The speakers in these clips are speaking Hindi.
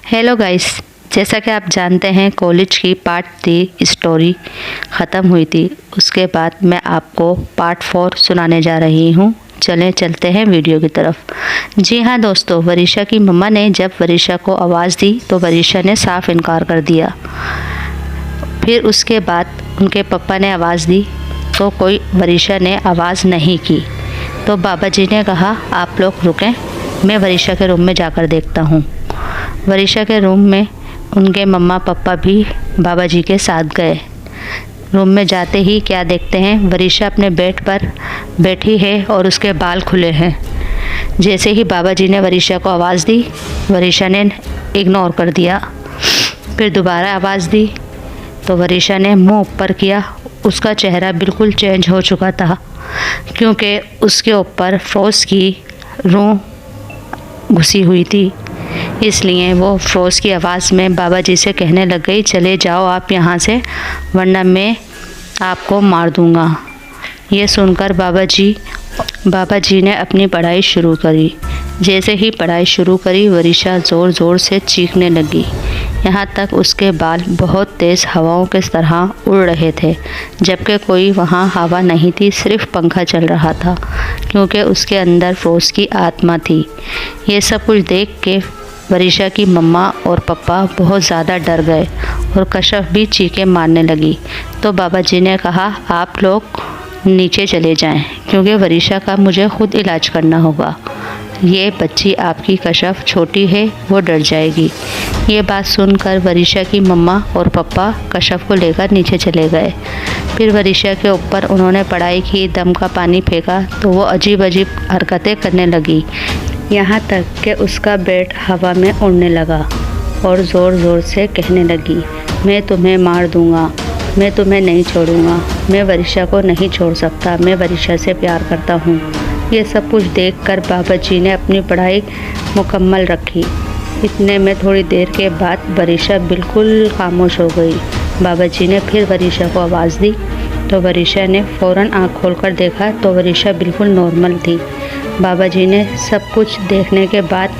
हेलो गाइस, जैसा कि आप जानते हैं कॉलेज की पार्ट 3 स्टोरी ख़त्म हुई थी। उसके बाद मैं आपको पार्ट 4 सुनाने जा रही हूँ। चलते हैं वीडियो की तरफ। जी हाँ दोस्तों, वरीशा की मम्मा ने जब वरीशा को आवाज़ दी तो वरीशा ने साफ इनकार कर दिया। फिर उसके बाद उनके पापा ने आवाज़ दी तो कोई वरीशा ने आवाज़ नहीं की। तो बाबा जी ने कहा आप लोग रुकें, मैं वरीशा के रूम में जाकर देखता हूँ। वरीशा के रूम में उनके मम्मा पापा भी बाबा जी के साथ गए। रूम में जाते ही क्या देखते हैं, वरीशा अपने बेड पर बैठी है और उसके बाल खुले हैं। जैसे ही बाबा जी ने वरीशा को आवाज़ दी, वरीशा ने इग्नोर कर दिया। फिर दोबारा आवाज़ दी तो वरीशा ने मुंह ऊपर किया। उसका चेहरा बिल्कुल चेंज हो चुका था क्योंकि उसके ऊपर फ्रोज़ की रूह घुसी हुई थी। इसलिए वो फ्रोज़ की आवाज़ में बाबा जी से कहने लग गई, चले जाओ आप यहाँ से, वरना मैं आपको मार दूँगा। ये सुनकर बाबा जी ने अपनी पढ़ाई शुरू करी। जैसे ही पढ़ाई शुरू करी, वरीशा ज़ोर ज़ोर से चीखने लगी। यहाँ तक उसके बाल बहुत तेज़ हवाओं के तरह उड़ रहे थे, जबकि कोई वहाँ हवा नहीं थी, सिर्फ पंखा चल रहा था क्योंकि उसके अंदर फ्रोज़ की आत्मा थी। ये सब कुछ देख के वरीशा की मम्मा और पापा बहुत ज़्यादा डर गए और कशफ भी चीखें मारने लगी। तो बाबा जी ने कहा आप लोग नीचे चले जाएं क्योंकि वरीशा का मुझे खुद इलाज करना होगा। ये बच्ची आपकी कशफ छोटी है, वो डर जाएगी। ये बात सुनकर वरीशा की मम्मा और पापा कशफ को लेकर नीचे चले गए। फिर वरीशा के ऊपर उन्होंने पढ़ाई की, दम का पानी फेंका तो वो अजीब अजीब हरकतें करने लगी। यहाँ तक कि उसका बेड हवा में उड़ने लगा और ज़ोर ज़ोर से कहने लगी, मैं तुम्हें मार दूँगा, मैं तुम्हें नहीं छोड़ूंगा, मैं वरीशा को नहीं छोड़ सकता, मैं वरीशा से प्यार करता हूँ। ये सब कुछ देखकर बाबा जी ने अपनी पढ़ाई मुकम्मल रखी। इतने में थोड़ी देर के बाद वरीशा बिल्कुल खामोश हो गई। बाबा जी ने फिर वरीशा को आवाज़ दी तो वरीशा ने फ़ौरन आँख खोलकर देखा तो वरीशा बिल्कुल नॉर्मल थी। बाबा जी ने सब कुछ देखने के बाद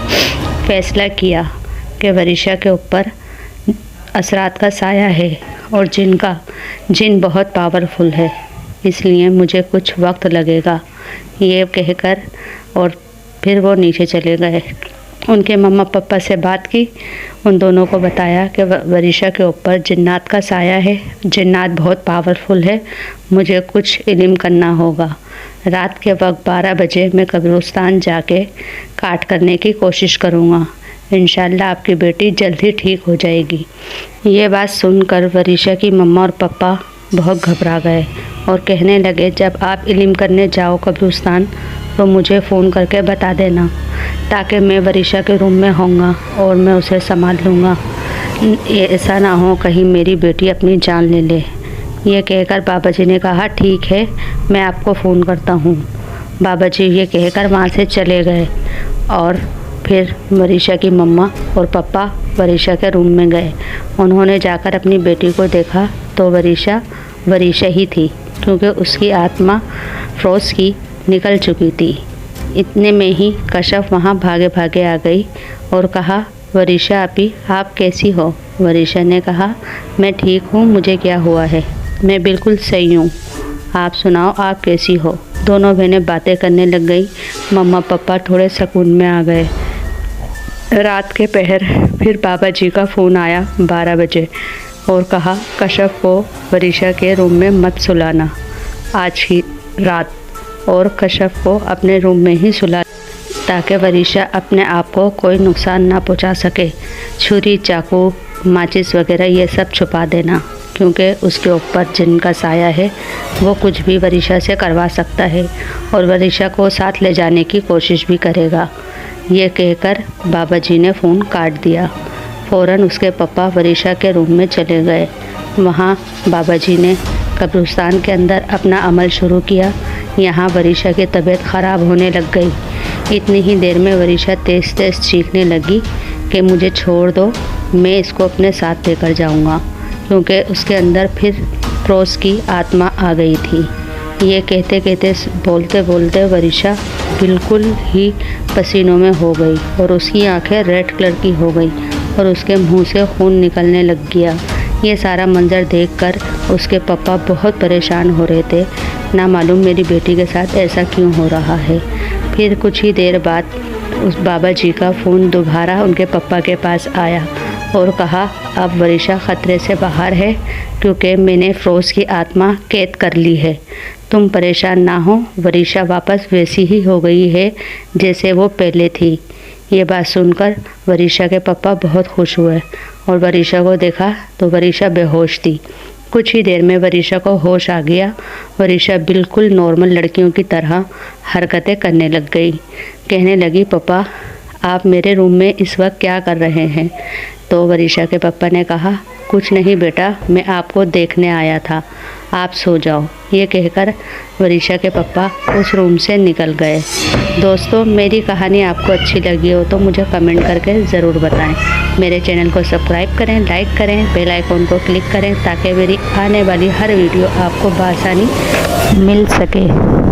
फैसला किया कि वरीशा के ऊपर असरात का साया है और जिन बहुत पावरफुल है, इसलिए मुझे कुछ वक्त लगेगा। ये कहकर और फिर वो नीचे चले गए। उनके मम्मा पापा से बात की, उन दोनों को बताया कि वरीशा के ऊपर जिन्नात का साया है, जिन्नात बहुत पावरफुल है, मुझे कुछ इल्म करना होगा। रात के वक्त 12 बजे मैं कब्रिस्तान जाके काट करने की कोशिश करूँगा। इंशाल्लाह आपकी बेटी जल्द ही ठीक हो जाएगी। ये बात सुनकर वरीशा की मम्मा और पापा बहुत घबरा गए और कहने लगे, जब आप इल्म करने जाओ कब्रिस्तान तो मुझे फ़ोन करके बता देना ताकि मैं वरीशा के रूम में होऊंगा और मैं उसे संभाल लूँगा। ऐसा ना हो कहीं मेरी बेटी अपनी जान ले ले। ये कहकर बाबा जी ने कहा ठीक है, मैं आपको फ़ोन करता हूँ। बाबा जी ये कहकर वहाँ से चले गए और फिर वरीशा की मम्मा और पापा वरीशा के रूम में गए। उन्होंने जाकर अपनी बेटी को देखा तो वरीशा ही थी क्योंकि उसकी आत्मा फ्रोज़ की निकल चुकी थी। इतने में ही कशफ वहाँ भागे भागे आ गई और कहा, वरीशा आपी आप कैसी हो? वरीशा ने कहा, मैं ठीक हूँ, मुझे क्या हुआ है, मैं बिल्कुल सही हूँ, आप सुनाओ आप कैसी हो? दोनों बहनें बातें करने लग गई। मम्मा पापा थोड़े सुकून में आ गए। रात के पहर फिर बाबा जी का फ़ोन आया 12 बजे और कहा, कशफ को वरीशा के रूम में मत सुलाना आज ही रात, और कशफ को अपने रूम में ही सुला ताकि वरीशा अपने आप को कोई नुकसान ना पहुंचा सके। छुरी, चाकू, माचिस वगैरह ये सब छुपा देना क्योंकि उसके ऊपर जिनका साया है वो कुछ भी वरीशा से करवा सकता है और वरीशा को साथ ले जाने की कोशिश भी करेगा। ये कहकर बाबा जी ने फ़ोन काट दिया। फ़ौरन उसके पापा वरीशा के रूम में चले गए। वहाँ बाबा जी ने कब्रिस्तान के अंदर अपना अमल शुरू किया। यहाँ वरीशा की तबीयत ख़राब होने लग गई। इतनी ही देर में वरीशा तेज़ तेज़ चीखने लगी कि मुझे छोड़ दो, मैं इसको अपने साथ लेकर जाऊँगा, क्योंकि उसके अंदर फिर फ्रोज़ की आत्मा आ गई थी। ये कहते कहते बोलते बोलते वरीशा बिल्कुल ही पसीनों में हो गई और उसकी आंखें रेड कलर की हो गई और उसके मुंह से खून निकलने लग गया। ये सारा मंज़र देखकर उसके पापा बहुत परेशान हो रहे थे। ना मालूम मेरी बेटी के साथ ऐसा क्यों हो रहा है। फिर कुछ ही देर बाद उस बाबा जी का फ़ोन दोबारा उनके पापा के पास आया और कहा, अब वरीशा ख़तरे से बाहर है क्योंकि मैंने फ़िरोज़ की आत्मा कैद कर ली है। तुम परेशान ना हो, वरीशा वापस वैसी ही हो गई है जैसे वो पहले थी। ये बात सुनकर वरीशा के पापा बहुत खुश हुए और वरीशा को देखा तो वरीशा बेहोश थी। कुछ ही देर में वरीशा को होश आ गया। वरीशा बिल्कुल नॉर्मल लड़कियों की तरह हरकतें करने लग गई। कहने लगी, पापा आप मेरे रूम में इस वक्त क्या कर रहे हैं? तो वरीशा के पापा ने कहा, कुछ नहीं बेटा, मैं आपको देखने आया था, आप सो जाओ। ये कहकर वरीशा के पापा उस रूम से निकल गए। दोस्तों, मेरी कहानी आपको अच्छी लगी हो तो मुझे कमेंट करके ज़रूर बताएं। मेरे चैनल को सब्सक्राइब करें, लाइक करें, बेल आइकॉन को क्लिक करें ताकि मेरी आने वाली हर वीडियो आपको बआसानी मिल सके।